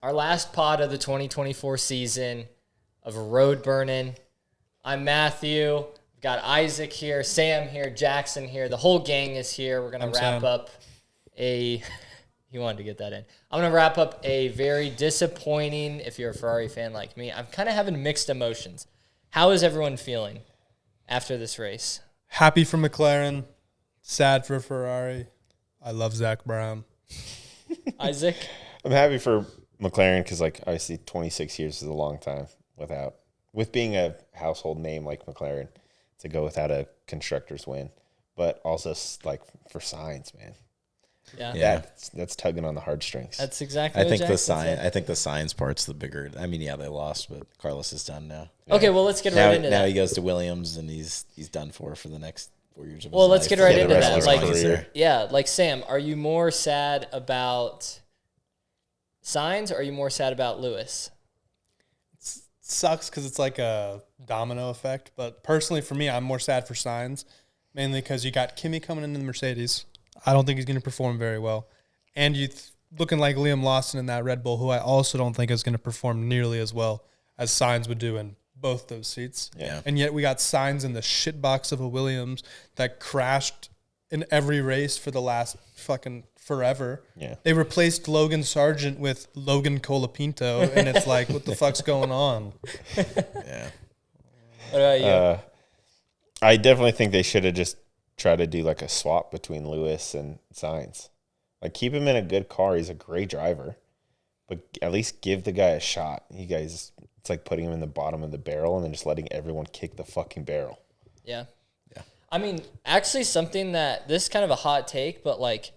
Our last pod of the 2024 season of Road Burnin. I'm Matthew. We've got Isaac here, Sam here, Jackson here. The whole gang is here. We're going to wrap up a... You wanted to get that in. I'm going to wrap up a very disappointing, if you're a Ferrari fan like me, I'm kind of having mixed emotions. How is everyone feeling after this race? Happy for Mclaren, sad for Ferrari. I love Zach Brown. Isaac? I'm happy for McLaren because, like, obviously 26 years is a long time with being a household name like McLaren to go without a constructors win. But also, like, for Sainz, man. Yeah. That's tugging on the heartstrings. That's exactly what Jackson said. I think the Sainz part's the bigger. I mean, yeah, they lost, but Carlos is done now. Okay, well, let's get right into that. Now he goes to Williams, and he's done for the next 4 years of his Well, let's life. get right into that. Like, like Sam, are you more sad about Sainz, or are you more sad about Lewis? It sucks because it's like a domino effect. But personally, for me, I'm more sad for Sainz, mainly because you got Kimi coming into the Mercedes. I don't think he's going to perform very well. And you looking like Liam Lawson in that Red Bull, who I also don't think is going to perform nearly as well as Sainz would do in both those seats. Yeah. And yet we got Sainz in the shitbox of a Williams that crashed in every race for the last fucking forever. Yeah. They replaced Logan Sargent with Logan Colapinto, and it's like, what the fuck's going on? Yeah. What about you? I definitely think they should have just tried to do like a swap between Lewis and Sainz. Like, keep him in a good car. He's a great driver, but at least give the guy a shot. You guys, it's like putting him in the bottom of the barrel and then just letting everyone kick the fucking barrel. Yeah. I mean, actually something that, this is kind of a hot take, but like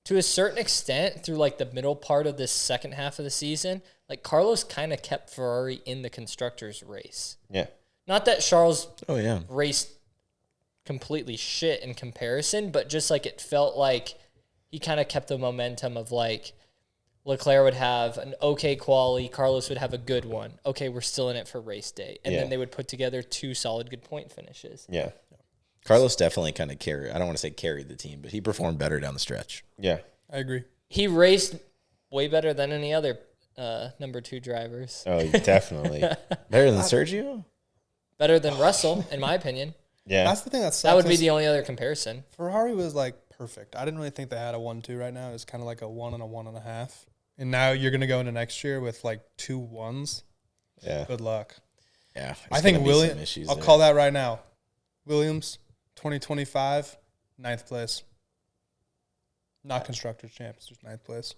to a certain extent through like the middle part of this second half of the season, like Carlos kind of kept Ferrari in the constructors race. Yeah. Not that Charles Oh, raced completely shit in comparison, but just like it felt like he kind of kept the momentum of like Leclerc would have an okay quali, Carlos would have a good one. Okay, we're still in it for race day. And then they would put together two solid good point finishes. Yeah. Carlos definitely kind of carried. I don't want to say carried the team, but he performed better down the stretch. Yeah. I agree. He raced way better than any other number two drivers. Oh, definitely. Better than Sergio? Better than Russell, in my opinion. Yeah. That's the thing that sucks. That would be the only other comparison. Ferrari was like perfect. I didn't really think they had a 1-2 right now. It was kind of like a 1 and a 1.5. And now you're going to go into next year with like 2 1s. Yeah. Good luck. Yeah. I think Williams, I'll call that right now. Williams, 2025, 9th place. Not Constructors Champions, just 9th place.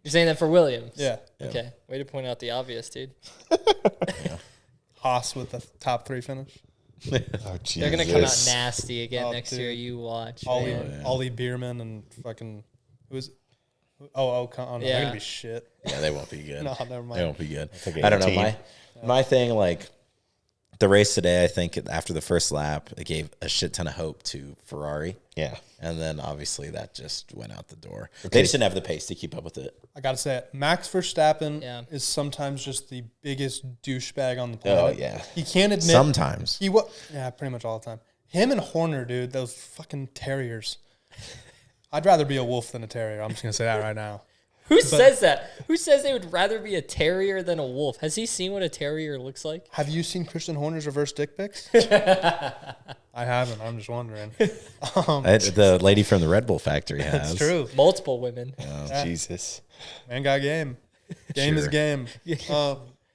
You're saying that for Williams? Yeah. Okay. Way to point out the obvious, dude. Haas with the top 3 finich. Oh, They're going to come out nasty again next dude. year. You watch. Ollie Bierman and fucking who's Ocon. They're gonna be shit. Yeah, they won't be good. No, never mind. They won't be good. I don't know. My thing, like the race today, I think after the first lap, it gave a shit ton of hope to Ferrari. Yeah. And then obviously that just went out the door. They just didn't have the pace to keep up with it. I gotta say it. Max Verstappen is sometimes just the biggest douchebag on the planet. Oh, yeah. He can't admit Sometimes. Pretty much all the time. Him and Horner, dude, those fucking terriers. I'd rather be a wolf than a terrier. I'm just gonna say that right now. Who says that? Who says they would rather be a terrier than a wolf? Has he seen what a terrier looks like? Have you seen Christian Horner's reverse dick pics? I haven't. I'm just wondering. The lady from the Red Bull factory has. That's true. Multiple women. Oh, Jesus. Man got game. Game is game.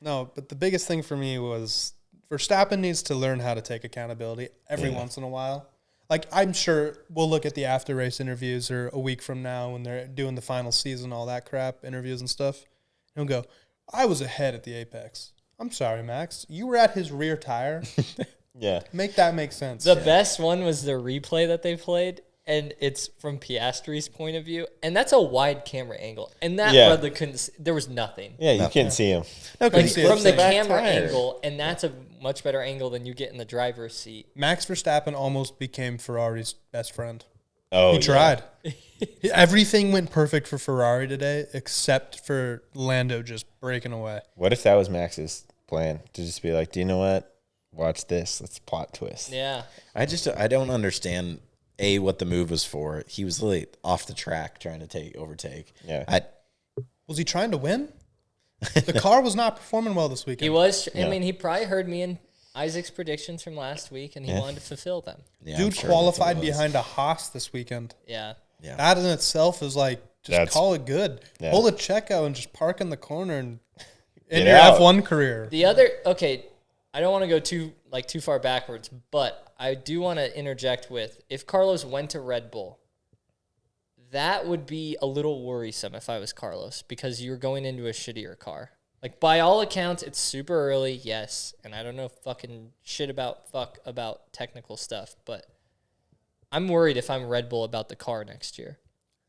No, but the biggest thing for me was Verstappen needs to learn how to take accountability every once in a while. Like, I'm sure we'll look at the after-race interviews or a week from now when they're doing the final season, all that crap, interviews and stuff. And he'll go, I was ahead at the apex. I'm sorry, Max. You were at his rear tire. Yeah. Make that make sense. The best one was the replay that they played, and it's from Piastri's point of view, and that's a wide camera angle. And that brother couldn't. There was nothing. Yeah, you can't see him. No, Like, he from the back camera tire. angle, and that's a much better angle than you get in the driver's seat. Max Verstappen almost became Ferrari's best friend. Oh, He tried. Everything went perfect for Ferrari today except for Lando just breaking away. What if that was Max's plan? To just be like, do you know what? Watch this. Let's plot twist. Yeah. I don't understand what the move was for. He was literally off the track trying to overtake. Yeah. Was he trying to win? The car was not performing well this weekend. He was. I mean, he probably heard me and Isaac's predictions from last week, and he wanted to fulfill them. Yeah, Dude qualified behind a Haas this weekend. Yeah. That in itself is like, call it good. Yeah. Pull a Checo and just park in the corner and Get in your out. F1 career. The other, okay, I don't want to go too far backwards, but I do want to interject with, if Carlos went to Red Bull, that would be a little worrisome if I was Carlos, because you're going into a shittier car. Like, by all accounts, it's super early, yes, and I don't know fucking shit about technical stuff, but I'm worried if I'm Red Bull about the car next year.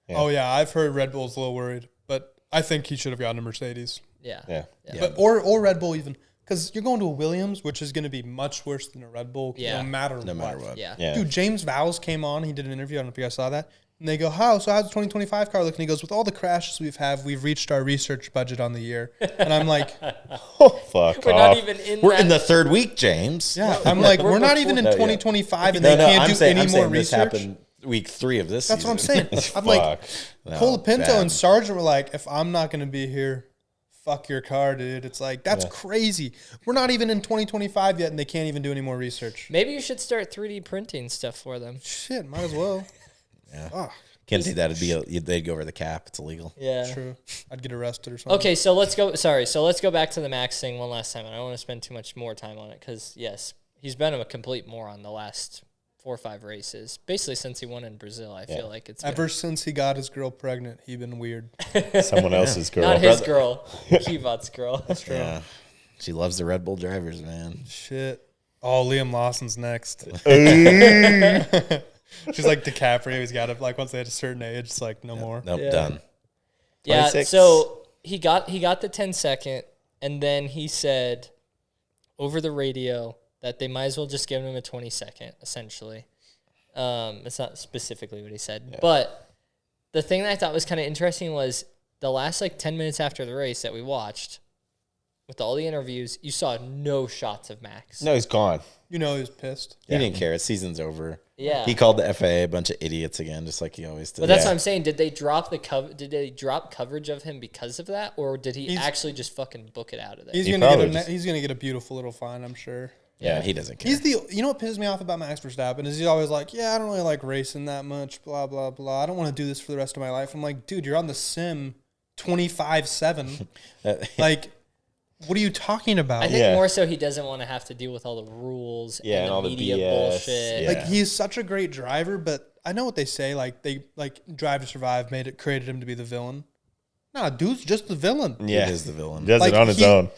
Yeah. Oh, yeah, I've heard Red Bull's a little worried, but I think he should have gotten a Mercedes. Yeah. But, or Red Bull even, because you're going to a Williams, which is going to be much worse than a Red Bull no matter what. Yeah. Dude, James Vowles came on. He did an interview. I don't know if you guys saw that. And they go, how's the 2025 car looking? He goes, with all the crashes we've reached our research budget on the year. And I'm like, Oh, fuck We're off. not even in We're that. in the third week, James. yeah. I'm like, we're not even in 2025, and they can't do any more this research. happened week 3 of this That's what I'm season. saying. I'm like, No, Colapinto bad. and Sargent were like, if I'm not going to be here, fuck your car, dude. It's like, that's crazy. We're not even in 2025 yet, and they can't even do any more research. Maybe you should start 3D printing stuff for them. Shit, might as well. Yeah. Oh, Can't do that. They'd go over the cap. It's illegal. Yeah. true. I'd get arrested or something. Okay, so let's go. Sorry, so let's go back to the Max thing one last time. I don't want to spend too much more time on it because yes, he's been a complete moron the last 4 or 5 races, basically since he won in Brazil. I feel like it's Ever since he got his girl pregnant, he been weird. Someone else's girl. not his girl, Kivot's girl. That's true. Yeah. She loves the Red Bull drivers, man. Shit. Oh, Liam Lawson's next. She's like DiCaprio. He's got it. Like once they hit a certain age, it's like no more. Nope, Yeah. done. Yeah. 26. So he got the 10-second, and then he said over the radio that they might as well just give him a 20-second. Essentially, it's not specifically what he said, but the thing that I thought was kind of interesting was the last 10 minutes after the race that we watched. With all the interviews, you saw no shots of Max. No, he's gone. You know he was pissed. He didn't care. His season's over. Yeah. He called the FAA a bunch of idiots again, just like he always did. But that's what I'm saying. Did they drop Did they drop coverage of him because of that, or did he actually just fucking book it out of there? He's probably gonna get a beautiful little fine, I'm sure. Yeah, he doesn't care. You know what pisses me off about Max Verstappen is he's always like, yeah, I don't really like racing that much, blah, blah, blah. I don't want to do this for the rest of my life. I'm like, dude, you're on the sim 25/7. Like, what are you talking about? I think more so he doesn't want to have to deal with all the rules and all the media BS. bullshit. Yeah. Like, he's such a great driver, but I know what they say. Like, Drive to Survive created him to be the villain. Nah, dude's just the villain. Yeah. He is the villain. He does it on his own.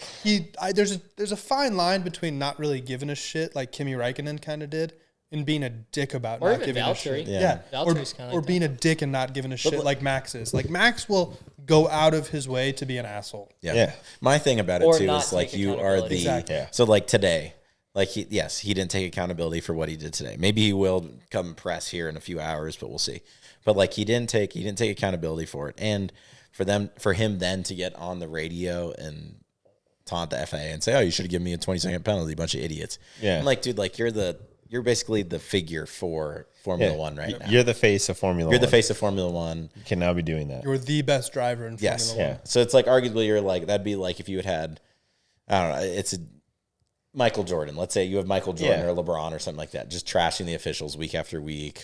There's a fine line between not really giving a shit, like Kimi Räikkönen kind of did, and being a dick about Or not even giving a Valtteri. shit. Yeah. Valtteri's kinda like or being a dick and not giving a shit like Max is. Like, Max will go out of his way to be an asshole. Yeah. My thing about it Or too not is like take you are the accountability. Exactly. Yeah. so like today, like he didn't take accountability for what he did today. Maybe he will come press here in a few hours, but we'll see. But like he didn't take accountability for it, and for him then to get on the radio and taunt the FAA and say, "Oh, you should have given me a 20-second penalty, bunch of idiots." Yeah. I'm like, dude, like you're basically the figure for Formula One right now. You're the face of Formula You're the One. face of Formula One. You can now be doing that. You're the best driver in Yes. Formula One. Yeah. So it's like arguably you're like that'd be like if you had I don't know, it's a Michael Jordan. Let's say you have Michael Jordan or LeBron or something like that, just trashing the officials week after week,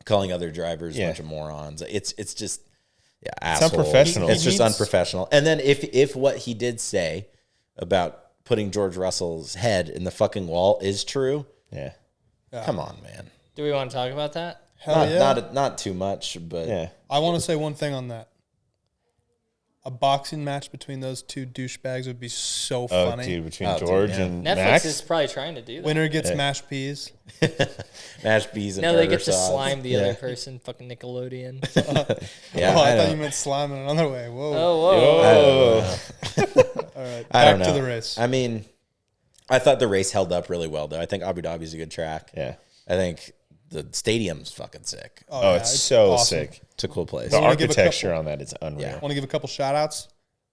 calling other drivers a bunch of morons. It's just assholes. unprofessional. It's just He needs- unprofessional. And then if what he did say about putting George Russell's head in the fucking wall is true, Yeah. come on, man. Do we want to talk about that? Hell yeah. Not too much, but Yeah. I want to say one thing on that. A boxing match between those two douchebags would be so Oh, funny. dude, between Oh, dude, George yeah. and Netflix Max. is probably trying to do that. Winner gets mashed peas. mashed peas and No, they tartar get to sauce. slime the other person. Fucking Nickelodeon. Yeah, Oh, I I thought know. you meant slime in another way. Whoa. Oh, whoa. All right. I don't Back to know. the race. I mean, I thought the race held up really well, though. I think Abu Dhabi's a good track. Yeah. I think the stadium's fucking sick. Oh, yeah, it's so awesome. sick. It's a cool place. The wanna give a architecture couple- on that is unreal. Yeah. Want to give a couple shout outs.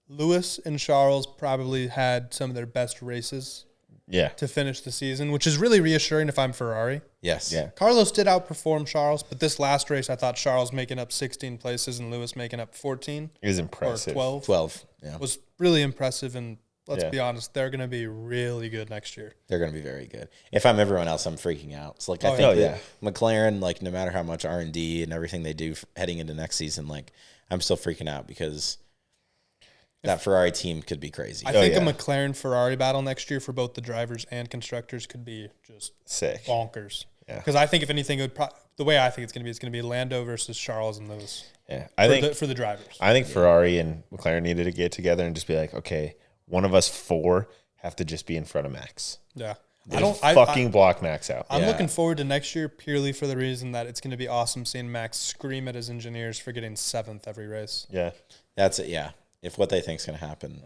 Lewis and Charles probably had some of their best races to finish the season, which is really reassuring if I'm Ferrari. Yes. Yeah. Carlos did outperform Charles, but this last race, I thought Charles making up 16 places and Lewis making up 14. It was Or impressive. 12. 12. Yeah. Was really impressive, and let's Yeah. be honest, they're going to be really good next year. They're going to be very good. If I'm everyone else, I'm freaking out. It's like I Oh, think yeah. that McLaren, like no matter how much R&D and everything they do heading into next season, like I'm still freaking out because that Ferrari team could be crazy. I think yeah. a McLaren-Ferrari battle next year for both the drivers and constructors could be just Sick. bonkers. Yeah. Because I think if anything, it would the way I think it's going to be Lando versus Charles and Lewis Yeah. I think for the drivers. I think Ferrari and McLaren needed to get together and just be like, okay, one of us four have to just be in front of Max. Yeah. Fucking block Max out. I'm looking forward to next year purely for the reason that it's going to be awesome seeing Max scream at his engineers for getting 7th every race. Yeah. That's it. Yeah. If what they think is going to happen,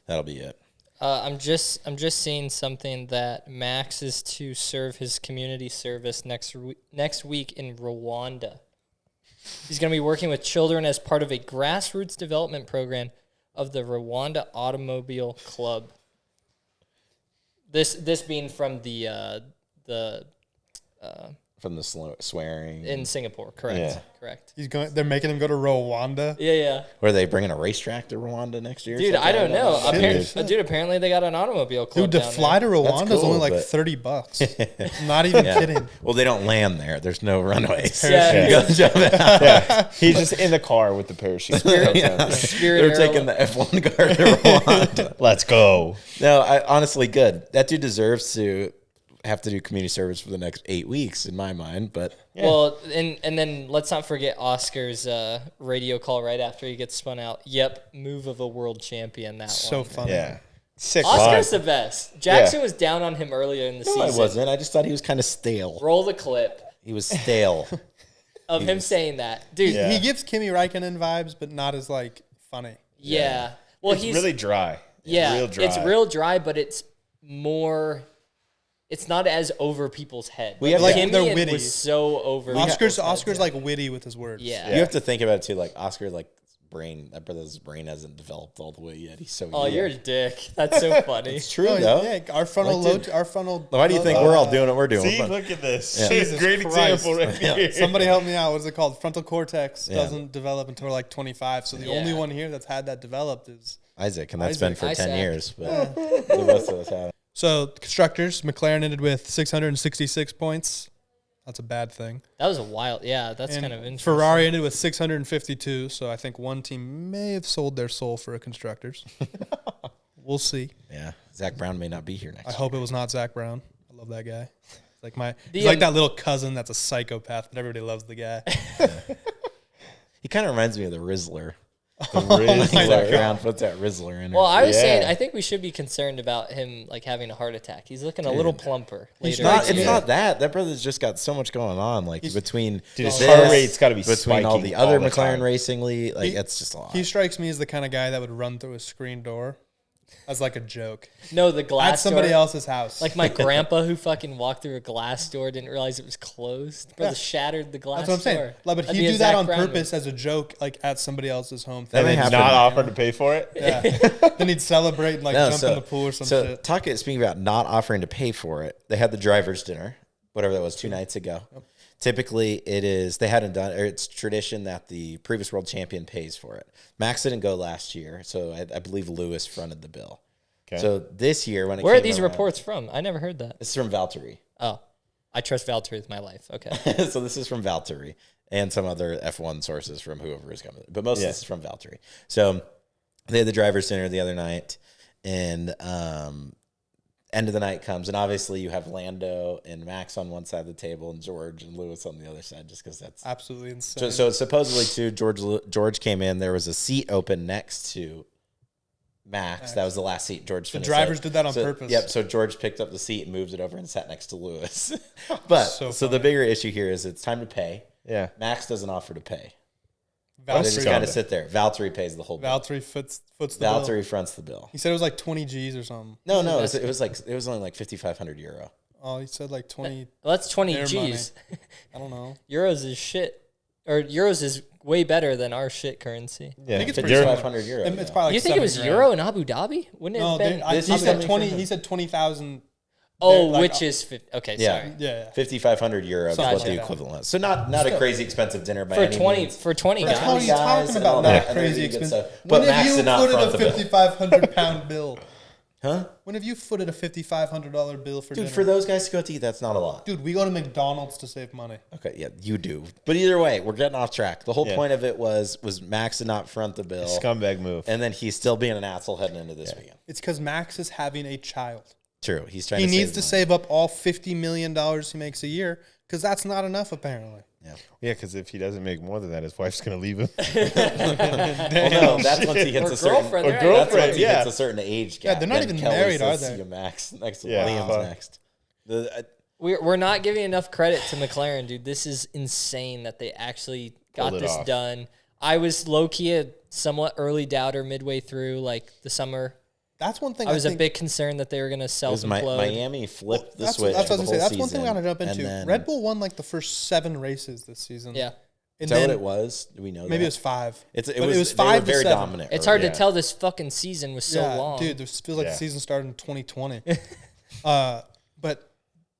that'll be it. I'm just seeing something that Max is to serve his community service next week in Rwanda. He's going to be working with children as part of a grassroots development program of the Rwanda Automobile Club. This being from the From the swearing. in Singapore, correct? Yeah. Correct. They're making him go to Rwanda. Yeah. Were they bringing a racetrack to Rwanda next year? Dude, I don't know. Shit. Dude, apparently they got an automobile club Dude, to down fly there. to Rwanda is cool, only like but- $30. Not even kidding. Well, they don't land there. There's no runways. Yeah. You gotta jump out. Yeah. He's just in the car with the parachute. Spirit They're Airline. taking the F1 car to Rwanda. Let's go. No, honestly, good. That dude deserves to have to do community service for the next 8 weeks, in my mind. But Well, and then let's not forget Oscar's radio call right after he gets spun out. Yep, move of a world champion. That So one. funny. Yeah. Sick. Oscar's line. the best. Jackson was down on him earlier in the no, season. I wasn't. I just thought he was kind of stale. Roll the clip He was stale. of him saying that, dude. Yeah. He gives Kimi Räikkönen vibes, but not as like funny. Yeah. Well, It's he's really dry. yeah. Real dry. It's real dry, but it's more. It's not as over people's head. We have Like, Kimi they're witty. was so over. Oscar's people's heads. like witty with his words. Yeah. You have to think about it too. Like Oscar, like that brother's brain hasn't developed all the way yet. He's so Oh, young. you're a dick. That's so funny. It's true Oh, though. yeah, our frontal Like, dude, our frontal. Why do you think we're all doing what we're doing? See, We're fun. look at this. Yeah. Jesus Great Christ. example right here. Somebody help me out. What's it called? Frontal cortex Yeah. doesn't develop until we're like 25. So the Yeah. only one here that's had that developed is. Isaac, and that's Isaac. been for Isaac. 10 years. But the rest of us have. So constructors, McLaren ended with 666 points. That's a bad thing. That was a wild. Yeah, that's And kind of interesting. Ferrari ended with 652. So I think one team may have sold their soul for a constructors. We'll see. Yeah, Zach Brown may not be here next I year. hope it was not Zach Brown. I love that guy. It's like The, he's like that little cousin that's a psychopath, but everybody loves the guy. He kind of reminds me of the Rizzler. Really? Zach Brown puts that Rizzler in. Well, I was Yeah. saying I think we should be concerned about him like having a heart attack. He's looking a little plumper later. not- in the It's year. not that. That brother's just got so much going on. Like between Dude, his this, heart rate's gotta be between all spiking the other all the McLaren time. racing league. Like He- it's just a lot. He strikes me as the kind of guy that would run through a screen door as like a joke No, the glass at somebody door. else's house. Like my grandpa who fucking walked through a glass door, didn't realize it was closed. Brother shattered the glass that's what I'm saying. door. Like, but That'd he'd be a do that Zach on Brown purpose as a joke, like at somebody else's home. That And may then happen. not offered to pay for it. Yeah. Then he'd celebrate and like No, jump in the pool or some so shit. speaking about not offering to pay for it, they had the driver's dinner, whatever that was, 2 nights ago. Typically, they hadn't done, or it's tradition that the previous world champion pays for it. Max didn't go last year, so I believe Lewis fronted the bill. Okay. So this year, when it Where are came these around- reports from? I never heard that. This is from Valtteri. Oh, I trust Valtteri with my life. Okay. So this is from Valtteri and some other F1 sources from whoever is coming. But most of this is from Valtteri. So they had the driver's dinner the other night, and end of the night comes, and obviously you have Lando and Max on one side of the table, and George and Lewis on the other side, just because that's Absolutely insane. so. Supposedly too, George came in. There was a seat open next to Max. That was the last seat George finished. drivers at. did that on So- purpose. Yep. So George picked up the seat and moved it over and sat next to Lewis. But So so the funny. bigger issue here is it's time to pay. Yeah. Max doesn't offer to pay. They Valtteri, just kind of sit there. Valtteri pays the whole bill. Valtteri foots the bill. Valtteri fronts the bill. He said it was like 20 G's or something. No, it was only like 5,500 euro. Oh, he said like 20. Well, that's 20 Their G's. I don't know. Euros is shit. Or Euros is way better than our shit currency. Yeah, I think it's but pretty you're- 500 euro. It's probably like You think it was 7 grand. euro in Abu Dhabi? Wouldn't it No, have been? he This said is 20. He said 20,000. Oh, like, which is okay. Yeah. Sorry. Yeah. 5,500 euro is Something what like the that. equivalent was. So not a crazy expensive dinner by For any 20 means. for 20 How are guys. you talking and about all not and they're crazy really good expensive? stuff. But When have Max you did not footed front a the bill. 5,500 pound bill? Huh? When have you footed a $5,500 bill for Dude, dinner? for those guys to go to eat, that's not a lot. Dude, we go to McDonald's to save money. Okay, yeah, you do. But either way, we're getting off track. The whole Yeah. point of it was Max did not front the bill. Scumbag move. And then he's still being an asshole heading into this weekend. It's because Max is having a child. True. He's trying He to needs to money. save up all $50 million he makes a year because that's not enough, apparently. Yeah, because if he doesn't make more than that, his wife's gonna leave him. Well, no, that's once he hits Or a certain girlfriend, or they're girlfriend, That's once he yeah. hits a certain age gap. Yeah, they're not Then even Kelly married, says, are they? "See you, Max. Next Yeah, Liam's fuck. next." We're not giving enough credit to McLaren, dude. This is insane that they actually got Pulled it this off. done. I was low key a somewhat early doubter midway through, like the summer. That's one thing I was a think, bit concerned that they were going to Because self-implode. Miami flipped the that's, switch. that's what I was the going to say. whole That's one thing we got to season, jump into. and then- Red Bull won like the first 7 races this season. Yeah. And Is that then what it was? Do we know maybe that? it was 5. It But was 5 they to were very 7. dominant. It's early. hard to tell this fucking season was so long. Dude, this feels like Yeah. the season started in 2020. But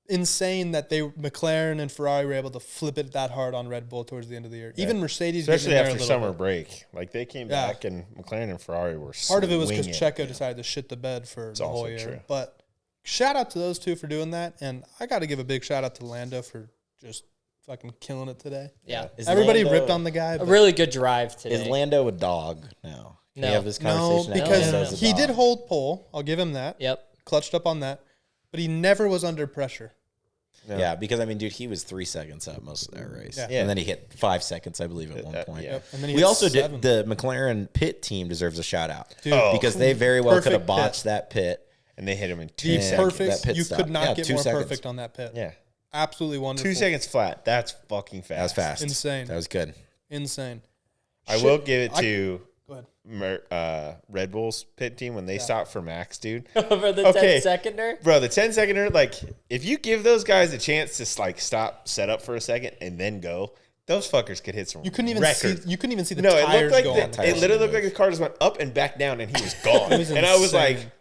insane that McLaren and Ferrari were able to flip it that hard on Red Bull towards the end of the year. Even Mercedes, Especially getting in there after a little summer bit. break. Like they came Yeah. back and McLaren and Ferrari were Part of it was because swinging. Checo decided to shit the bed for the whole also year. true. But shout out to those two for doing that, and I got to give a big shout out to Lando for just fucking killing it today. Yeah. Is Everybody Lando- ripped on the guy. A but really good drive today. Is Lando a dog now? Can No. we have this no, conversation? now? because Lando's a he did dog. hold pole. I'll give him that. Yep. Clutched up on that, but he never was under pressure. No. Yeah, because I mean, dude, he was 3 seconds up most of that race, Yeah. and then he hit 5 seconds, I believe, at one point. yeah. Yep. And then he We hit also 7. did the McLaren pit team deserves a shout out Dude, because they very well could have perfect botched pit. that pit. And they hit him in The 2 seconds. perfect. that pit You stop. could not Yeah, get 2 more seconds. perfect on that pit. Yeah. Absolutely wonderful. 2 seconds flat. That's fucking fast. That was fast, Insane. That was good. Insane. I Shit. will give it to Go ahead. Red Bull's pit team when they stopped for Max, dude. Over the Okay. 10-seconder? Bro, the 10-seconder, like, if you give those guys a chance to, like, stop, set up for a second, and then go, those fuckers could hit some You couldn't even records. see. You couldn't even see the No, it tires looked go like on. it literally looked like the car just went up and back down, and he was gone. It was and I was insane. like,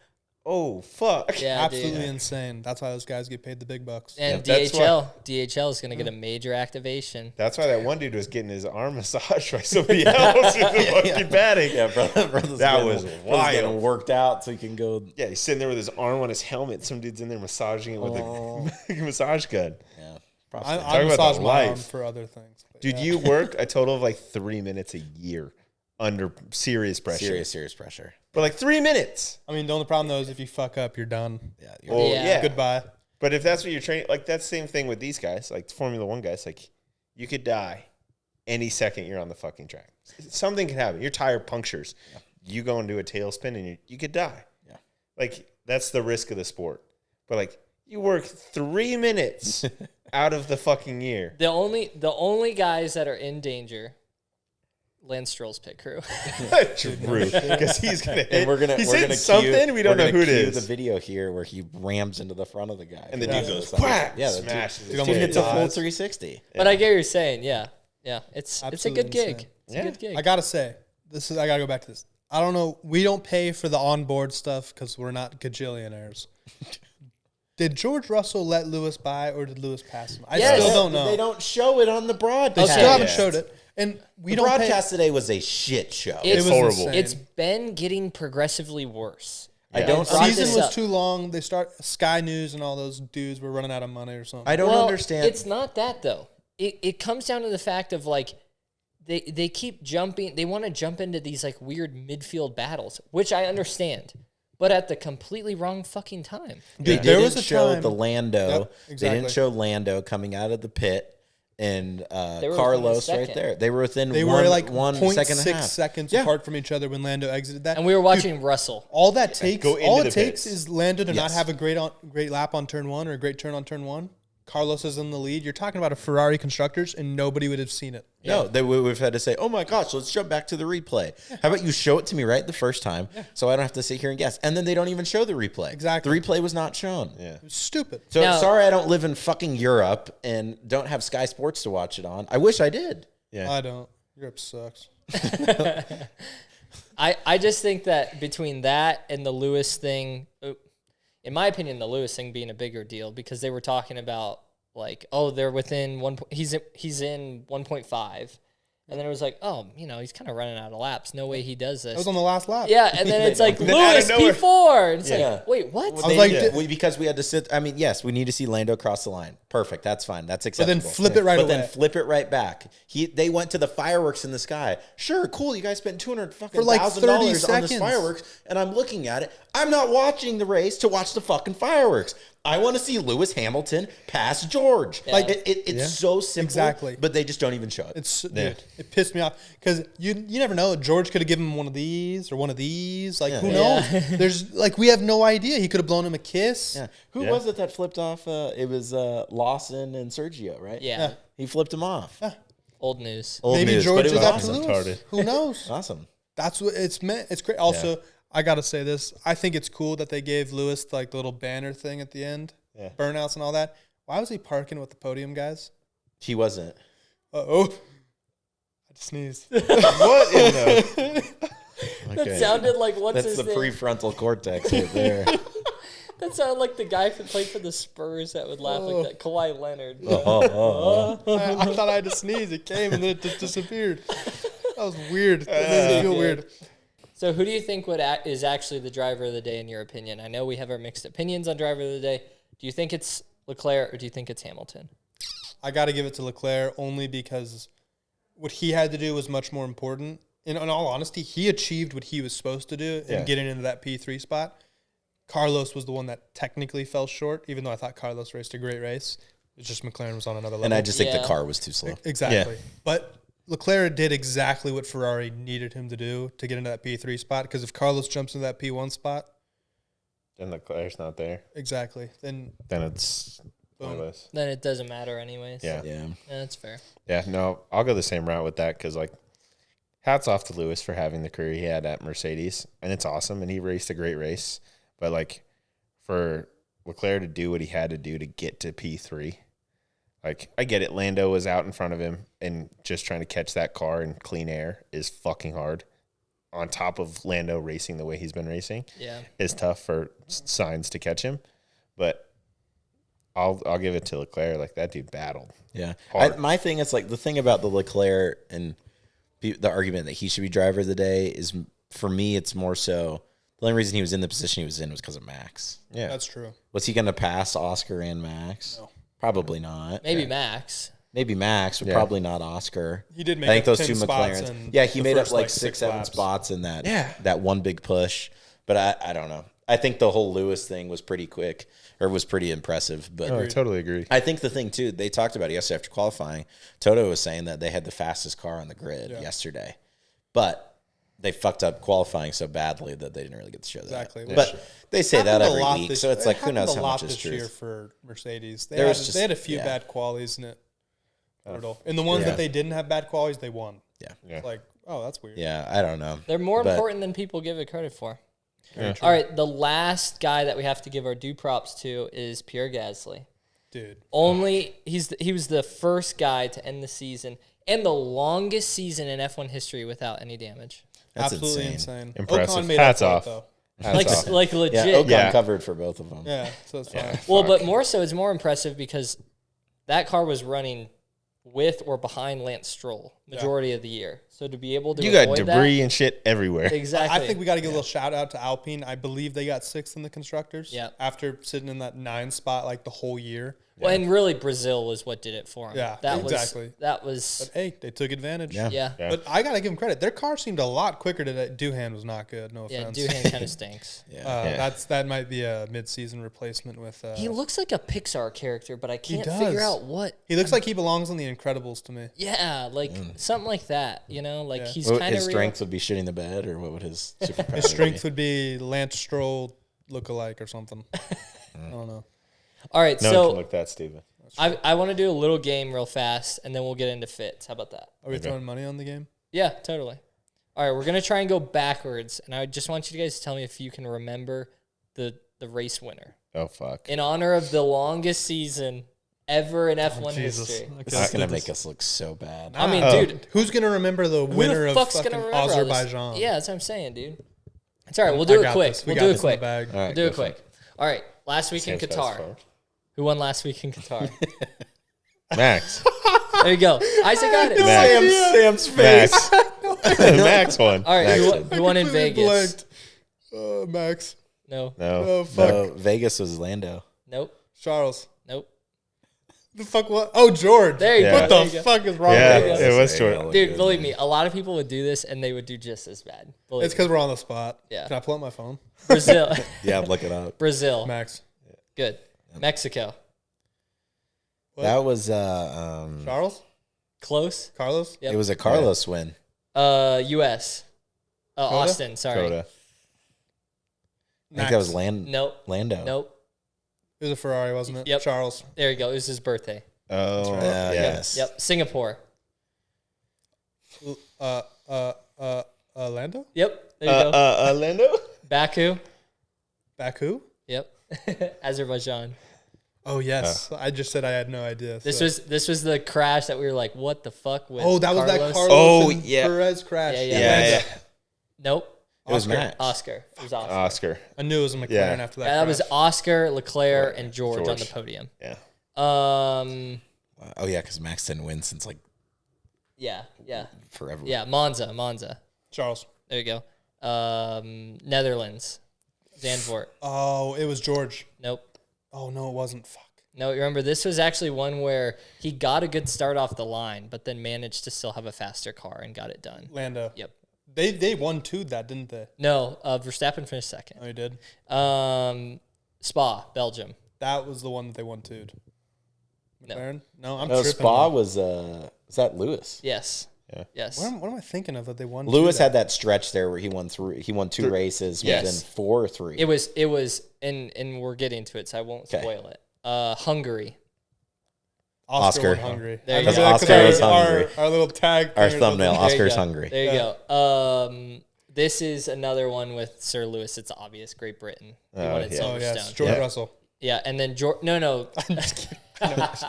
oh, fuck. Yeah, Absolutely dude. insane. That's why those guys get paid the big bucks. And Yeah, that's DHL is going to get a major activation. That's why that one dude was getting his arm massaged by somebody else in the fucking paddock. Yeah, brother's That was wild. getting worked out so he can go. Yeah, he's sitting there with his arm on his helmet. Some dude's in there massaging it with a massage gun. Yeah, I Talk about massage the my arm life. for other things. But Dude, yeah. you work a total of like 3 minutes a year under serious pressure. serious pressure. But like 3 minutes. I mean, the only problem though is if you fuck up, you're done. Yeah, Well, Yeah. yeah. Goodbye. But if that's what you're training, like that's the same thing with these guys, like Formula One guys, like you could die any second you're on the fucking track. Something could happen. Your tire punctures. Yeah. You go into a tailspin and you could die. Yeah. Like that's the risk of the sport. But like you work 3 minutes out of the fucking year. The only guys that are in danger, Lance Stroll's pit crew. True, because he's gonna hit. And we're gonna he's we're hitting gonna something. cue, We don't we're know gonna who it cue is. The video here where he rams into the front of the guy, And the Yeah. dude goes, Yeah, whack, yeah, the dude- smashes. dude his almost head. It's a full dies. 360. But I get what you're saying. Yeah. It's a Absolutely good gig. insane. It's Yeah. a good gig. I gotta say, I gotta go back to this. I don't know. We don't pay for the onboard stuff because we're not gajillionaires. Did George Russell let Lewis by, or did Lewis pass him? I Yes. still don't know. They don't show it on the broadcast. They still haven't Yeah. showed it, and we The don't broadcast today was a shit show. It's was horrible. insane. It's been getting progressively worse. I Yeah. don't. Brought Season this was up. too long. They start Sky News and all those dudes were running out of money or something. I don't Well, understand. It's not that though. It comes down to the fact of like they keep jumping. They want to jump into these like weird midfield battles, which I understand, but at the completely wrong fucking time. They Dude, there didn't was a show time- the Lando. Yep, They exactly. didn't show Lando coming out of the pit and were within a Carlos right second. there. They were within They one, were like one 0.6 second and a half. seconds Yeah. apart from each other when Lando exited that. And we were watching Russell. all that takes, go into all the it takes pits. is Lando to not Yes. have a great lap on turn one or a great turn on turn one. Carlos is in the lead. You're talking about a Ferrari Constructors, and nobody would have seen it. No, we've had to say, oh my gosh, let's jump back to the replay. How about you show it to me right the first time so I don't have to sit here and guess. And then they don't even show the replay. Exactly. The replay was not shown. Yeah. It was stupid. So Now- sorry I don't live in fucking Europe and don't have Sky Sports to watch it on. I wish I did. Yeah. I don't. Europe sucks. I just think that between that and the Lewis thing, in my opinion, the Lewis thing being a bigger deal because they were talking about like, oh, they're within he's in 1.5. And then it was like, oh, he's kind of running out of laps. No way he does this. That was on the last lap. Yeah, and then it's like Lewis P4. And it's like, wait, what? Well, I was like, because we had to sit. I mean, yes, we need to see Lando cross the line. Perfect, that's fine. That's acceptable. But then flip it right away. But then flip it right back. They went to the fireworks in the sky. Sure, cool. You guys spent $200,000 on this fireworks, and I'm looking at it. I'm not watching the race to watch the fucking fireworks. I want to see Lewis Hamilton pass George. Yeah. Like it's so simple, exactly. But they just don't even show it. Dude, it pissed me off because you never know. George could have given him one of these or one of these. Like who knows? There's we have no idea. He could have blown him a kiss. Yeah. Who was it that flipped off? It was Lawson and Sergio, right? Yeah. He flipped him off. Yeah. Old news. Maybe George is up to Lewis. Who knows? Awesome. That's what it's meant. It's great. Also, I gotta say this. I think it's cool that they gave Lewis the little banner thing at the end. Yeah. Burnouts and all that. Why was he parking with the podium guys? He wasn't. Uh-oh. I just sneezed. What in the... That sounded like That's the prefrontal cortex right there. That sounded like the guy who played for the Spurs that would laugh like that. Kawhi Leonard. I thought I had to sneeze. It came and then it just disappeared. That was weird. That made me feel weird. So who do you think is actually the driver of the day in your opinion? I know we have our mixed opinions on driver of the day. Do you think it's Leclerc or do you think it's Hamilton? I got to give it to Leclerc only because what he had to do was much more important. In all honesty, he achieved what he was supposed to do in getting into that P3 spot. Carlos was the one that technically fell short, even though I thought Carlos raced a great race. It's just McLaren was on another level. And I just think the car was too slow. Exactly. Yeah. But Leclerc did exactly what Ferrari needed him to do to get into that P3 spot, because if Carlos jumps into that P1 spot, then Leclerc's not there. Exactly. Then it's pointless. Then it doesn't matter anyways. Yeah, that's fair. Yeah, no, I'll go the same route with that because, hats off to Lewis for having the career he had at Mercedes, and it's awesome, and he raced a great race. But, for Leclerc to do what he had to do to get to P3, I get it. Lando was out in front of him, and just trying to catch that car in clean air is fucking hard. On top of Lando racing the way he's been racing, is tough for Sainz to catch him. But I'll give it to Leclerc. That dude battled. Yeah. My thing is, the thing about the Leclerc and the argument that he should be driver of the day is, for me, it's more so the only reason he was in the position he was in was because of Max. Yeah, that's true. Was he going to pass Oscar and Max? No. Probably not. Maybe Max. Maybe Max, but probably not Oscar. He did make I think up those 10 two McLarens. Yeah, he made up 6-7 spots in that one big push. But I don't know. I think the whole Lewis thing was pretty quick, or was pretty impressive. But I totally agree. I think the thing too, they talked about it yesterday after qualifying. Toto was saying that they had the fastest car on the grid yesterday, but they fucked up qualifying so badly that they didn't really get to show that. Exactly. But they say that every week, so it's who knows how much is true. This year for Mercedes, they had a few bad qualities in it. And the ones that they didn't have bad qualities, they won. Yeah. That's weird. Yeah, I don't know. They're more important than people give it credit for. Yeah. All right, the last guy that we have to give our due props to is Pierre Gasly. Dude. He was the first guy to end the season and the longest season in F1 history without any damage. That's absolutely insane. Impressive. Hats off. Like legit. Yeah, Ocon covered for both of them. Yeah, so it's fine. Well, but more so, it's more impressive because that car was running with or behind Lance Stroll majority of the year. So to be able to got debris and shit everywhere. Exactly. I think we got to give a little shout out to Alpine. I believe they got 6th in the constructors. Yeah. After sitting in that 9 spot the whole year. Well, and really Brazil was what did it for him. Yeah, exactly. But hey, they took advantage. Yeah. But I got to give them credit. Their car seemed a lot quicker today. Doohan was not good. No offense. Yeah, Doohan kind of stinks. That might be a mid-season replacement with. He looks like a Pixar character, but I can't figure out what. He looks like he belongs on The Incredibles to me. Yeah, something like that. He's kind of. His strength would be shitting the bed, or what would his superpower His strength would be Lance Stroll look-alike or something. I don't know. All right, no one can look that stupid. I want to do a little game real fast, and then we'll get into fits. How about that? Are we throwing money on the game? Yeah, totally. All right, we're going to try and go backwards, and I just want you guys to tell me if you can remember the race winner. Oh, fuck. In honor of the longest season ever in F1 Jesus. history. Okay, This is gonna make us look so bad. I mean, dude, who's gonna remember the who winner the of fuck's fucking gonna remember all this? Azerbaijan? Yeah, that's what I'm saying, dude. It's all right. We'll do it quick. We'll do it quick. All right, We'll do it quick. All right. Last week in Sam's Qatar. best Who won last week in Qatar? Max. There you go. Isaac got it. Max. Sam's face. Max. Max won. All right. Max Who won in Completely Vegas? blanked. Max. No. No. Oh fuck. No, Vegas was Lando. Nope. Charles. Nope. The fuck what? Oh, George. There you Yeah. go. What There the you go. fuck is wrong Yeah, with us? it was short. Dude, believe me, a lot of people would do this and they would do just as bad. Believe It's because we're on the spot. Yeah. Can I pull up my phone? me. Brazil. Yeah, look it up. Brazil. Max. Good. Mexico. What? That was Charles? Close. Carlos? Yep. it was a Carlos win. U.S. Austin. Sorry. Coda. I think that was Lando. Nope. It was a Ferrari, wasn't it? Yep. Charles. There you go. It was his birthday. Oh, right. yeah. Yes. Yep. Singapore. Lando? Yep. There you go. Lando? Baku. Baku? Yep. Azerbaijan. Oh yes. I just said I had no idea. This so- was the crash that we were like, what the fuck with Oh, that was that Carlos? Carlos Oh, and yeah. Perez crash. Yeah, Yeah. Nope. It was Oscar. Max. Oscar. It was Oscar. Oscar. I knew it was a McLaren Yeah. after that. Yeah, that was crash. Oscar, Leclerc, and George on the George. podium. Yeah. Oh yeah, because Max didn't win since like Yeah. forever. Yeah, Monza. Charles. There you go. Netherlands. Zandvoort. Oh, it was George. Nope. Oh no, it wasn't. Fuck. No, remember, this was actually one where he got a good start off the line, but then managed to still have a faster car and got it done. Lando. Yep. They won two that, didn't they? No, Verstappen finished second. Oh, he did. Spa, Belgium. That was the one that they won two. No. McLaren? No, I'm No, tripping. Spa was that Lewis? Yes. Yeah. Yes. What am I thinking of that they won? Lewis two had that stretch there where he won two races Yes. within 4 or 3. It was, and we're getting to it, so I won't Okay. spoil it. Hungary. Oscar. Oscar. won Hungary. There you Because go. Oscar is hungry. Our little tag. Our thing or thumbnail, something. There you Oscar's go. hungry. There you go. This is another one with Sir Lewis. It's obvious. Great Britain. He won at yeah. Oh Silverstone. yes, George Yeah. Russell. Yeah, and then no. I'm just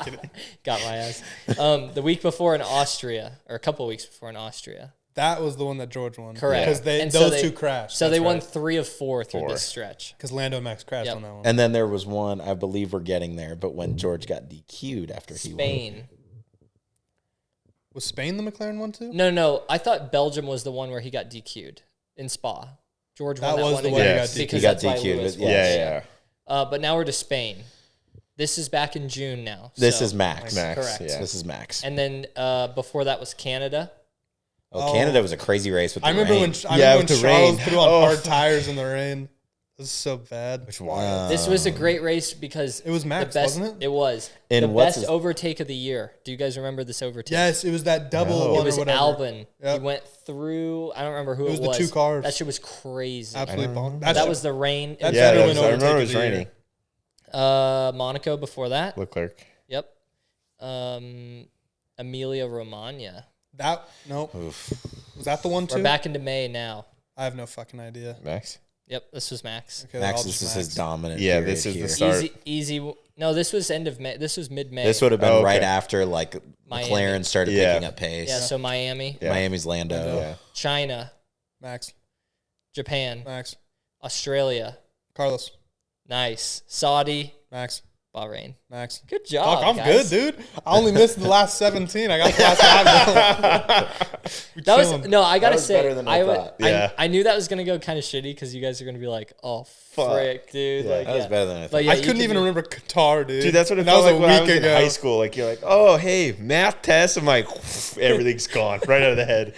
kidding. Got my ass. The week before in Austria, or a couple of weeks before in Austria. That was the one that George won. Correct. Because And so those two crashed. So they That's won right. 3 of 4 through this stretch. Because Lando and Max crashed Yep. on that one. And then there was one, I believe we're getting there, but when George got DQ'd after he won. Spain. Was Spain the McLaren one too? No. I thought Belgium was the one where he got DQ'd in Spa. George won That that was one the again one he got DQ'd. because He got that's why DQ'd, Lewis but won. Yeah. But now we're to Spain. This is back in June now. This so- is Max. Max. Correct. Yeah. This is Max. And then before that was Canada. Oh, Canada was a crazy race with the I remember rain. when with the Charles rain. threw on Oh, hard fuck. tires in the rain. It was so bad. Which wild. This was a great race because It was Max, the best, wasn't it? It was And the what's best his- overtake of the year. Do you guys remember this overtake? Yes, it was that double No. one It was or whatever. Albon. Yep. He went through. I don't remember who It it was was. the two cars. That shit was crazy. Absolutely bonk. That was the rain. That's Yeah, everyone I remember overtake it of was the year. raining. Monaco before that. Leclerc. Yep. Emilia Romagna. That was that the one too? We're back into May now. I have no fucking idea. Max. Yep, this was Max. Okay, they're all Max, just this is Max. his dominant. Yeah, period this is the here. start. Easy. No, this was end of May. This was mid-May. This would have been Oh, okay. right after like Miami. McLaren started Yeah. picking up pace. Yeah, so Miami, Yeah. Miami's Lando. Yeah. China, Max. Japan, Max. Australia. Carlos. Nice. Saudi, Max. Bahrain. Max. Good job. Fuck, I'm guys. good, dude. I only missed the last 17. I got the last 5. That was no. I gotta was say, better than I would- thought. Yeah. I knew that was gonna go kind of shitty because you guys are gonna be like, "Oh, frick, dude!" Yeah, like, That was better than I thought. But yeah, I you couldn't can even do- remember Qatar, dude. Dude, that's what it And felt like a when I week was in ago. high school. Like, you're like, oh, hey, math test. I'm like, everything's gone right out of the head.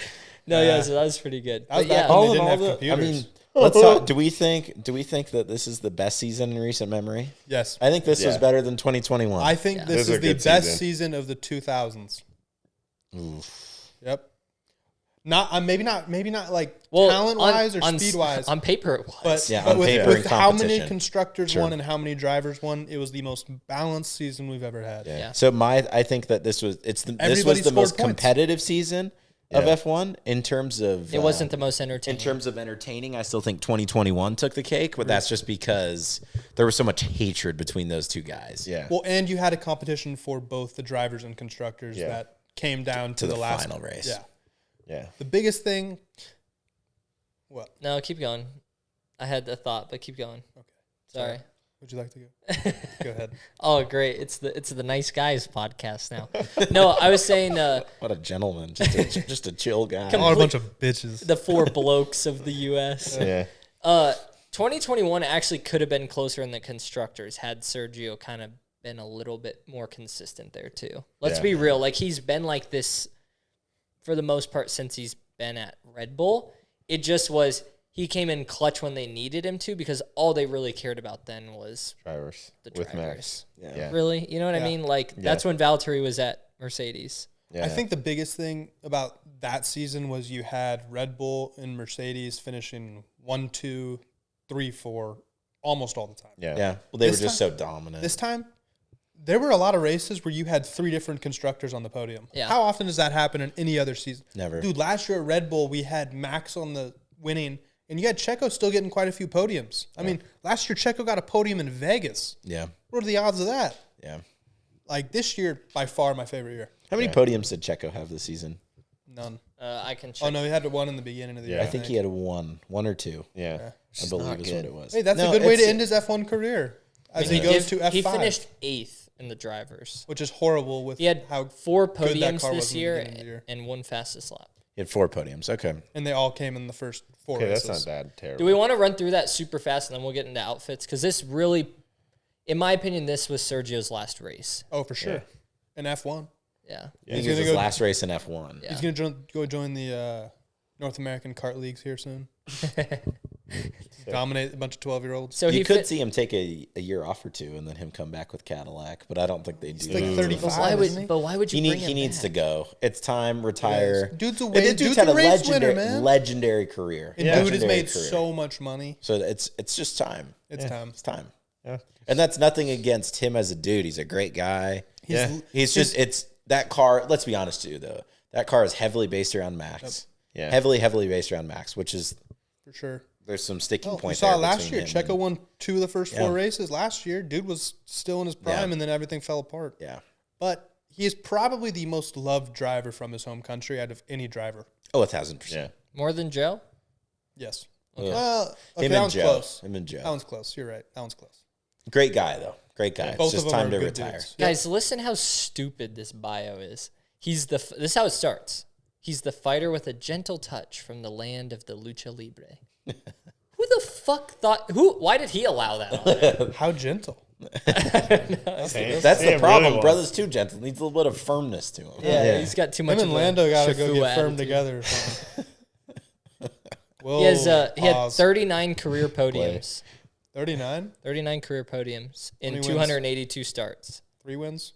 No, yeah, so that was pretty good. That was But back yeah, when they didn't have I computers. mean, let's talk. Do we think that this is the best season in recent memory? Yes. I think this was Yeah. better than 2021. I think Yeah. this This was is a the good best season. season of the 2000s. Oof. Yep. Not maybe not like well, talent wise or on- speed wise, on paper it was. but, Yeah, but on with, paper with and how many competition. constructors Sure. won and how many drivers won, it was the most balanced season we've ever had. Yeah. Yeah. So I think that this was this Everybody was the scored most points. competitive season of Yeah. F1 in terms of it wasn't the most entertaining. in terms of entertaining. I still think 2021 took the cake, but that's just because there was so much hatred between those two guys. Yeah. Well, and you had a competition for both the drivers and constructors Yeah. that came down to the last final race. Yeah. Yeah. The biggest thing. What? No, keep going. I had a thought, but keep going. Okay. Sorry. Would you like to go? Go ahead. Oh, great. It's the Nice Guys podcast now. No, I was saying What a gentleman. Just a chill guy. All a bunch of bitches. the four blokes of the U.S. Yeah. 2021 actually could have been closer in the constructors had Sergio kind of been a little bit more consistent there too. Let's Yeah. be real. Like, he's been like this for the most part since he's been at Red Bull. It just was he came in clutch when they needed him to, because all they really cared about then was Drivers. the With drivers. Max. Yeah. Really? You know what I Yeah. mean? Like, that's when Valtteri was at Mercedes. Yeah. I think the biggest thing about that season was you had Red Bull and Mercedes finishing 1, 2, 3, 4 almost all the time. Yeah. Yeah. Well, they This were just time- so dominant. This time, there were a lot of races where you had 3 different constructors on the podium. Yeah. How often does that happen in any other season? Never. Dude, last year at Red Bull, we had Max on the winning, and you had Checo still getting quite a few podiums. I mean, last year Checo got a podium in Vegas. Yeah. What are the odds of that? Yeah. Like, this year, by far my favorite year. How many podiums did Checo have this season? None. I can check. Oh, no, he had one in the beginning of the year. I think he had one or two. Yeah. I believe is what it was. Hey, that's No, a good way to it's- end his F1 career as he He goes to F5. He finished 8th in the drivers. which is horrible with He had how 4 good that podiums car was this in the year beginning of the year. and 1 fastest lap. He had 4 podiums. Okay. and they all came in the first 4 Okay, races. that's not that terrible. Do we want to run through that super fast and then we'll get into outfits? Because this really, in my opinion, this was Sergio's last race. Oh, for sure. In F1. Yeah. He's He's gonna gonna his go- last race in F1. Yeah. He's going to go join the North American kart leagues here soon. Dominate a bunch of 12-year-olds. So You he could fit, see him take a year off or two and then him come back with Cadillac, but I don't think they do. like that. 35. but why isn't he? would, but why would you bring him He needs to back? go. It's time. Retire. Yes. Dude's a And win- the dude's had a a race winner, legendary, man. legendary career. And dude has Legendary made career. so much money. So it's just time. It's time. It's time. Yeah. And that's nothing against him as a dude. He's a great guy. He's- He's just it's that car. Let's be honest too, though. That car is heavily based around Max. Yeah. Heavily based around Max, which is For sure. there's some sticking Oh, we point. saw there it last between year. him Checo won 2 of the first 4 Yeah. races last year. Dude was still in his prime, Yeah. and then everything fell apart. Yeah. But he is probably the most loved driver from his home country out of any driver. Oh, 1,000%. Yeah. More than Joe? Yes. Yeah. Well, okay, Him that and one's Joe. close. Him and Joe. That one's close. You're right. That one's close. Great guy though. Great guy. Both It's just of them time are to good retire. dudes. Guys, listen how stupid this bio is. He's the this is how it starts. He's the fighter with a gentle touch from the land of the lucha libre. Who the fuck thought? Why did he allow that on there? How gentle. That's Damn, the problem. really was. Brother's too gentle. Needs a little bit of firmness to him. Yeah, he's got too much. Him and of a Lando got to go Shafua get firm attitude. together or something. Whoa, He has he had pause. 39 career podiums. 39? 39 career podiums in 20 wins. 282 starts. 3 wins?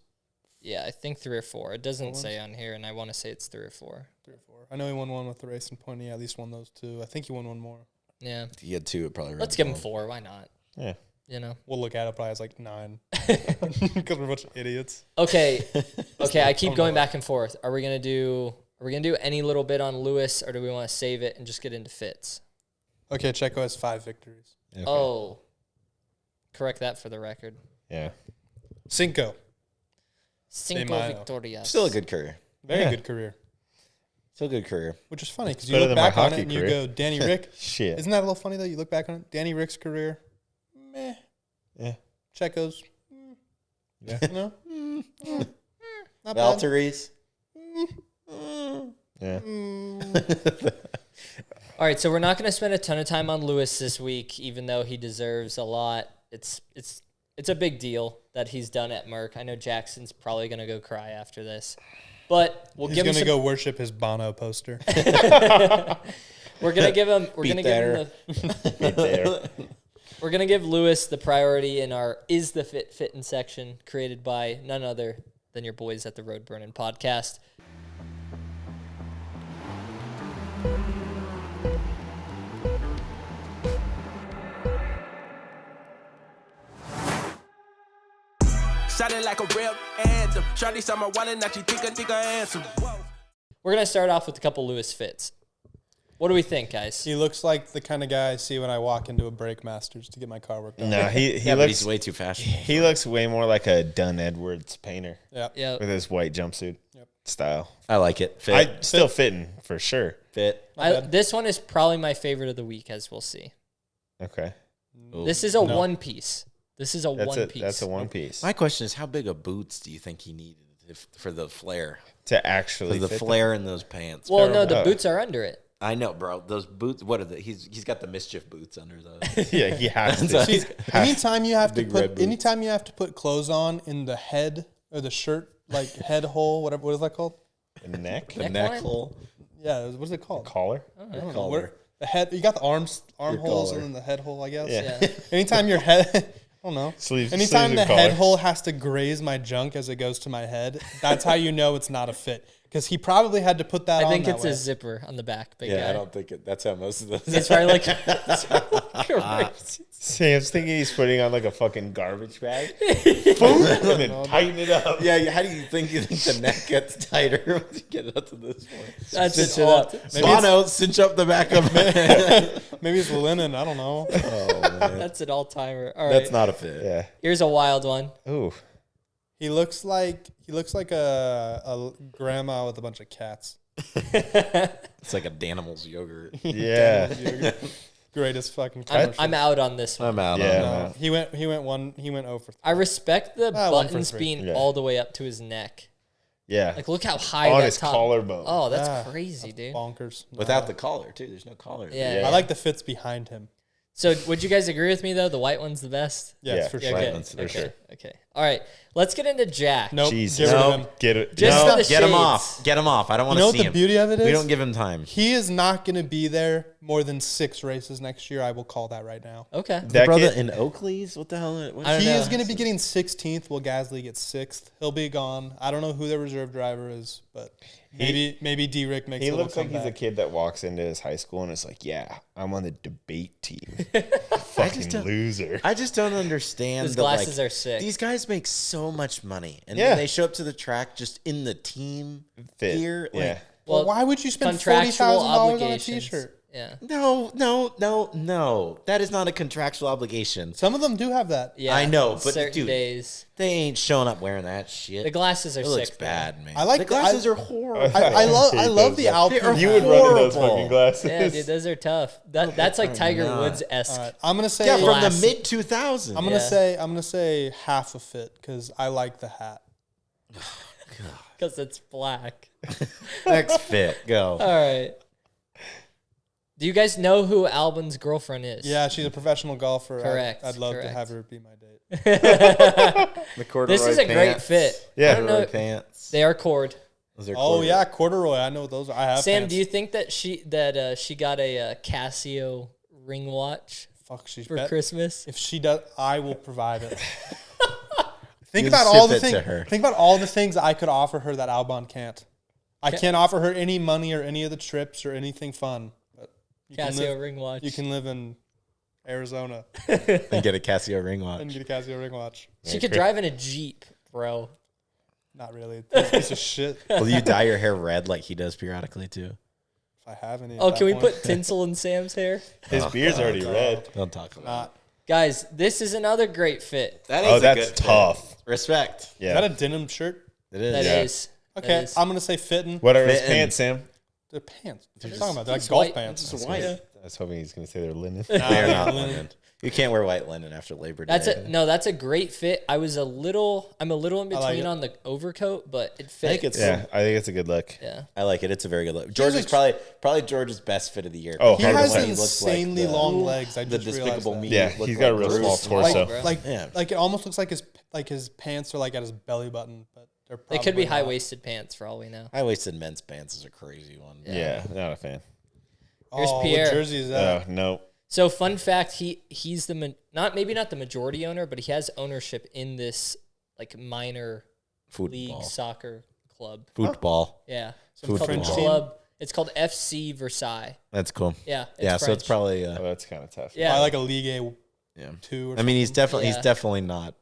Yeah, I think 3 or 4. It doesn't say on here, and I want to say it's 3 or 4. 3 or 4. I know he won one with the Racing Point. He at least won those 2. I think he won one more. Yeah, If he had 2, it probably. let's give him 4. Why not? Yeah. You know. We'll look at it probably as like 9. Because we're a bunch of idiots. Okay, okay. I keep Oh, going no. back and forth. Are we gonna do any little bit on Lewis, or do we want to save it and just get into fits? Okay, Checo has 5 victories. Okay. Oh, correct that for the record. Yeah. Cinco. Cinco Mayo. victorias. Still a good career. Very Yeah. good career. Still a good career. Which is funny because It's you better look than my back on it hockey and you career. go, Danny Rick. Shit. Isn't that a little funny though? You look back on it. Danny Rick's career. Meh. Yeah. Checo's. Yeah. You know? Not bad. Valtteri's. Yeah. All right, so we're not going to spend a ton of time on Lewis this week, even though he deserves a lot. It's a big deal that he's done at Merck. I know Jackson's probably going to go cry after this, but we'll He's give him going to some. go worship his Bono poster. We're going to give him. We're Beat going to give him Right there. We're going to give Lewis the priority in our Is the Fittin' section, created by none other than your boys at the Road Burnin podcast. Sounded like a real anthem. Shawty saw my wallet, now she think I answer. Whoa. We're going to start off with a couple Lewis fits. What do we think, guys? He looks like the kind of guy I see when I walk into a Brake Masters to get my car worked on. No, he But looks he's way too fashionable. he looks way more like a Dunn Edwards painter Yeah. with his white jumpsuit style. I like it. Fit. Still fitting for sure. Fit. This one is probably my favorite of the week, as we'll see. Okay, This is a one piece. This is a one piece. That's a one piece My question is, how big of boots do you think he needed for the flare? to actually For the fit flare in those pants. Well, no, the boots are under it. I know, bro. Those boots. What are they? He's got the mischief boots under those. Yeah, he has to. See, anytime you have to Big red put clothes on in the head or the shirt, like head hole, whatever, what is that called? The neck, The Neck neck line? hole. Yeah, what is it called? collar. I don't know. Collar. The head, you got the arm holes collar. and then the head hole, I guess. Yeah. Anytime your head, I don't know. Sleeves Anytime and the collar. head hole has to graze my junk as it goes to my head, that's how you know it's not a fit. Because he probably had to put that on. I think that it's way. a zipper on the back. Big Yeah, guy. I don't think that's how most of those. It's probably like crazy. Sam's thinking he's putting on like a fucking garbage bag, boom, and then tighten it up. Yeah. How do you think the neck gets tighter once you get it up to this point? That's Cinch it it up. up. Bono, cinch up the back of it. Maybe it's linen. I don't know. Oh man, That's an all timer. All right. that's not a fit. Yeah. Here's a wild one. Ooh. He looks like a grandma with a bunch of cats. It's like a Danimals yogurt. Yeah. Greatest fucking I'm, commercial. I'm out on this one. I'm out. Yeah. No, he went 0 for 3. I respect the 1 for buttons 3. being Yeah. all the way up to his neck. Yeah. Like, look how high On that his top. collarbone. Oh, that's Yeah. crazy, dude. Bonkers. Without the collar too. There's no collar. Yeah. I like the fits behind him. So, would you guys agree with me though? The white one's the best. Yes, Yeah. for Yeah, sure. okay. one's for Okay. sure. Okay. All right. Let's get into Jack. Nope. Jesus. Get rid of No. him. Get it. Just no. for the Get him shades. off. Get him off. I don't You want know to what see the him. beauty of it is? We don't give him time. He is not going to be there more than 6 races next year. I will call that right now. Okay. That Brother kid- in Oakley's? What the hell? What I don't He know. is going to be getting 16th while Gasly gets 6th. He'll be gone. I don't know who their reserve driver is, but maybe D-Rick makes He a little looks like he's a comeback. kid that walks into his high school and is like, "Yeah, I'm on the debate team." Fucking don't- loser. I just don't understand. His that, glasses like, are sick. These guys make so much money, and Yeah. then they show up to the track just in the team Fit. gear. Yeah. Like, Well, why would you spend contractual $40,000 on a obligations. T-shirt? Yeah. no. That is not a contractual obligation. Some of them do have that. Yeah. I know, on but certain dude, days. They ain't showing up wearing that shit. The glasses are it sick. looks though. bad, man. I like the the- glasses I- are horrible. I love the Alpine. You would run in those horrible. fucking glasses. Yeah, dude, those are tough. That's like Tiger not. Woods esque. All right, I'm gonna say yeah, from the Glass. mid 2000s. I'm gonna say half a fit because I like the hat. Because it's black. Next fit, go. All right. Do you guys know who Albon's girlfriend is? Yeah, she's a professional golfer. Correct, I'd love to correct. have her be my date. The corduroy This is a great pants. fit. Yeah. I don't know. Corduroy pants. They are cord. Those are Oh corduroy. yeah, corduroy. I know what those are. I have. Sam, pants. do you think that she got a Casio ring watch Fuck, she's for bet. Christmas? If she does, I will provide it. Think You about ship all the it to things. her. Think about all the things I could offer her that Albon can't. I can't offer her any money or any of the trips or anything fun. But you can Casio live, ring watch. You can live in Arizona And get a Casio ring watch. and get a Casio ring watch. She could drive in a Jeep, bro. Not really. It's a piece of shit. Will you dye your hair red like he does periodically too? If I have any. Oh, at can we that point. put tinsel in Sam's hair? His beard's already red. Don't talk about Not. Guys, this is another great fit. that. Oh, that's tough. Respect. Is Yeah. that a denim shirt? It is. That Yeah. is. That Okay, is. I'm gonna say fitting. What are his Fitting. pants, Sam? They're pants. What are you talking about? They're like It's golf white. pants. It's white. I was hoping he's going to say they're linen. They're not linen. You can't wear white linen after Labor Day. That's a great fit. I'm a little in between like it. on the overcoat, but it fits. I think it's. Yeah, I think it's a good look. yeah. I like it. It's a very good look. George is probably George's best fit of the year. Oh, He Probably has when he looks like insanely the- long legs. I The just realized Despicable that. Me. Yeah, look he's got a like real Bruce small Lee. torso. bro. Like, Yeah. like it almost looks like his pants are like at his belly button, but they're They could be probably not. high waisted pants for all we know. High-waisted men's pants is a crazy one. Yeah, not a fan. Here's Oh, Pierre. What jersey is that? Oh, no. So fun fact, he's the not the majority owner, but he has ownership in this like minor league Football. soccer club. Football. Yeah. So Football. it's called French the team? club. It's called FC Versailles. That's cool. Yeah. Yeah, so it's French. probably. Oh, that's kind of tough. Yeah. I like a League A Yeah. 2 or I mean, he's something. Yeah. definitely not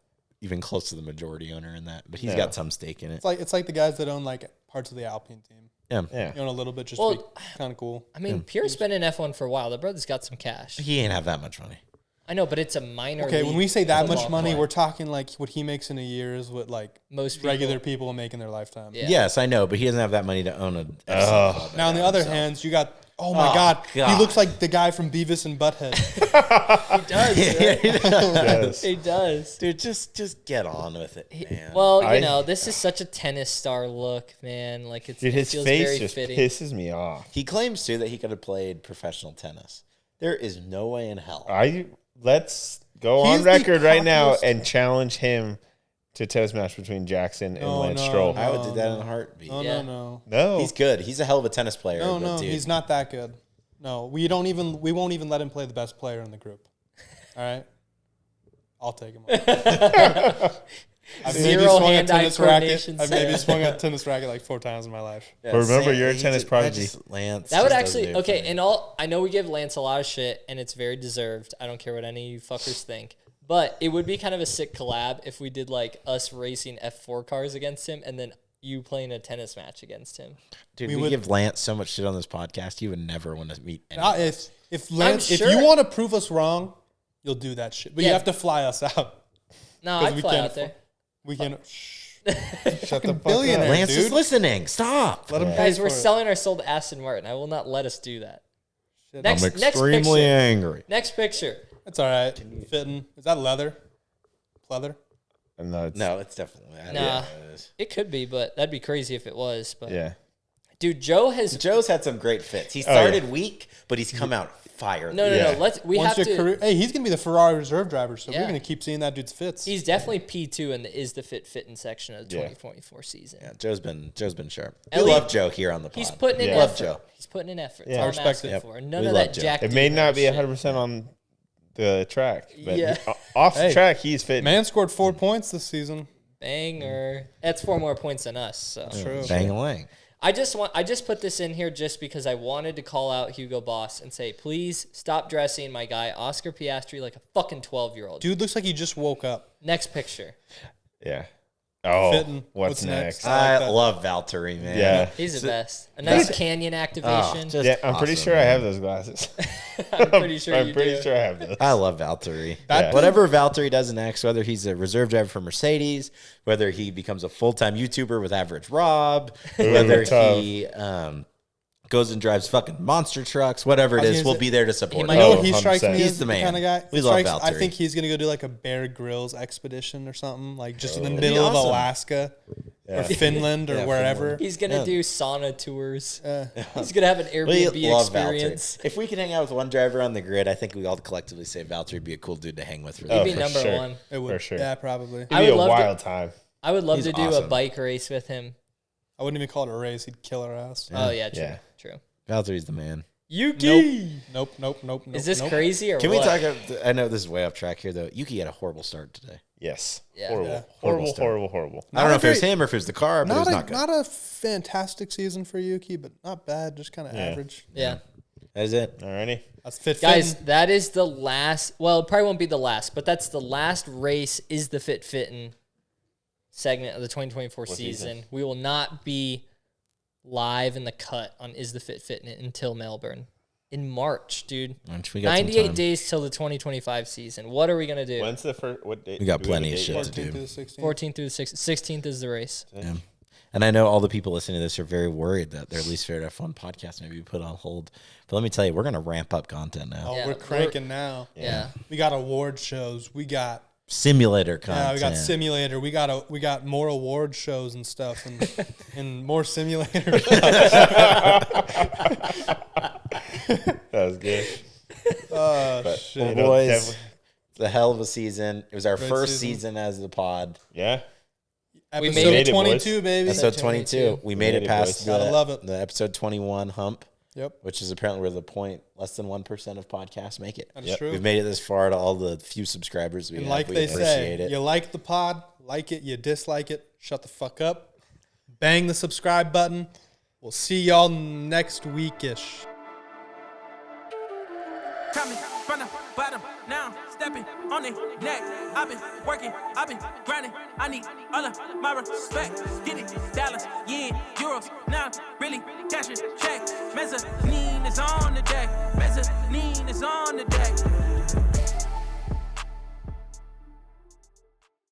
even close to the majority owner in that, but he's No. got some stake in it. It's like the guys that own like parts of the Alpine team. Yeah. You know, a little bit just Well, to be kind of cool. I mean, Pierre's been in F1 for a while. The brother's got some cash. He ain't have that much money. I know, but it's a minor. Okay, when league we say that much football money, player. we're talking like what he makes in a year is what like Most regular people make in their lifetime. Yeah. Yes, I know, but he doesn't have that money to own a. Now, on the other hand, you got, oh my God, he looks like the guy from Beavis and Butthead. He does. Yes. He does. Dude, just get on with it, man. Well, you know, this is such a tennis star look, man. Like Dude, it his feels face very just fitting. pisses me off. He claims too that he could have played professional tennis. There is no way in hell. Let's go He's on the record right now cockiest- and challenge him to a tennis match between Jackson and No, Lance no, Stroll. no. I would do that in a heartbeat. No, Yeah. no. No, He's good. He's a hell of a tennis player. No, but no, dude, he's not that good. No, we won't even let him play the best player in the group. All right? I'll take him. I've maybe Zero swung a hand-eye tennis racket. coordination, I've maybe Sam. swung a tennis racket like 4 times in my life. Yeah, But remember, Sam- you're a he's tennis prodigy. Lance That would just doesn't actually do it for okay. me. And all I know, we give Lance a lot of shit, and it's very deserved. I don't care what any of you fuckers think. But it would be kind of a sick collab if we did like us racing F4 cars against him, and then you playing a tennis match against him. Dude, we we would- give Lance so much shit on this podcast. He would never want to meet anyone. If Lance, sure- if you want to prove us wrong, you'll do that shit. But you Yeah. have to fly us out. No, 'Cause I'd we fly can't out there. We can. shut the fuck billionaire. up. Lance dude. is listening. Stop. Let him pay Guys, for we're it. selling our soul to Aston Martin. I will not let us do that. Shit. Next, I'm next extremely picture. angry. Next picture. That's all right. Fitting. Is that leather? Pleather? And that's, No, it's definitely. I don't Nah. know what it is. It could be, but that'd be crazy if it was. But yeah. dude, Joe has Joe's had some great fits. He yeah. started weak, but he's come out fire. no. Yeah. We Once have your to. career, hey, he's gonna be the Ferrari reserve driver, so Yeah. we're gonna keep seeing that dude's fits. He's definitely P2 in the is the fitting section of the Yeah. 2024 season. Yeah, Joe's been sharp. We Ellie- love Joe here on the pod. He's putting in Yeah. effort. Love Joe. He's putting in effort. Yeah. That's all I I'm respect asking it. for. None We of love that Joe. Jack. It may dude not be shit. 100% on the track, but Yeah. off the Hey. track, he's fit. Man scored 4 points this season. Banger. That's 4 more points than us. So True. Bang-a-lang. I just put this in here just because I wanted to call out Hugo Boss and say, please stop dressing my guy Oscar Piastri like a fucking 12-year-old. Dude looks like he just woke up. Next picture. Yeah. Oh, Fitting. what's What's next? next? I like I that. love Valtteri, man. Yeah. He's the best. A nice canyon activation. just Yeah, I'm pretty awesome, sure I man. have those glasses. I'm pretty sure I'm you pretty do. sure I have those. I love Valtteri. That Whatever Valtteri does next, whether he's a reserve driver for Mercedes, whether he becomes a full-time YouTuber with Average Rob, whether tough. he goes and drives fucking monster trucks, whatever it I was is, gonna we'll say- be there to support You him. know Oh, what he strikes me 100%. as He's the the man. kind of guy. We he love strikes, I Valtteri. think he's gonna go do like a Bear Grylls expedition or something, like just in the That'd middle be of awesome. Alaska or Finland or Yeah, wherever. He's going to Yeah. do sauna tours. He's going to have an We Airbnb love experience. Valtteri. If we could hang out with one driver on the grid, I think we all collectively say Valtteri would be a cool dude to hang with. For He'd the be for number sure. one. It would, For sure. yeah, probably. It'd I be would a love to- wild time. I would love He's to do a awesome. bike race with him. I wouldn't even call it a race. He'd kill our ass. Oh, yeah, true. Yeah. True. Valtteri's the man. Yuki! Nope. Nope. Is this nope. crazy or Can what? we talk? I know this is way off track here, though. Yuki had a horrible start today. Yes. Yeah. Horrible. Yeah. Horrible, start. horrible. I don't know if it was great- him or if it was the car, but it was not good. Not a fantastic season for Yuki, but not bad. Just kind of Yeah. average. Yeah. That is it. Alrighty. That's fit. Guys, fitting. that is the last. Well, it probably won't be the last, but that's the last race. Is the fitting segment of the 2024 season? We will not be live in the cut on Is the fitting until Melbourne in March, dude. We got some 98 time. days till the 2025 season. What are we gonna do? When's the first? What date? We got do have a plenty of date shit yet? to 14th do. through the 16th. 14th through the 16th is the race. Yeah. And I know all the people listening to this are very worried that their least favorite F1 podcast may be put on hold. But let me tell you, we're going to ramp up content now. Oh, Yeah, we're cranking now. Yeah. We got award shows. We got Simulator content. yeah, we got simulator. We got more award shows and stuff, and and more simulator. That was good. Oh shit! You know, boys, definitely- it's a hell of a season. It was our Great first season. season as the pod. Yeah. We Episode made it, 22, boys. baby. Episode 22. We made made it it, past boys. Gotta love it. the episode 21 hump, Yep, which is apparently where the point less than 1% of podcasts make it. that is Yep. true. We've made it this far to all the few subscribers we And have. like We they appreciate say, it. you like the pod, like it, you dislike it, shut the fuck up. Bang the subscribe button. We'll see y'all next weekish. Coming from the bottom, now stepping on it neck. I've been working, I've been grinding. I need all of my respect. Get it, dollars, yen, euro. heroes now really cashing check. Mezzanine is on the deck. Mezzanine is on the deck.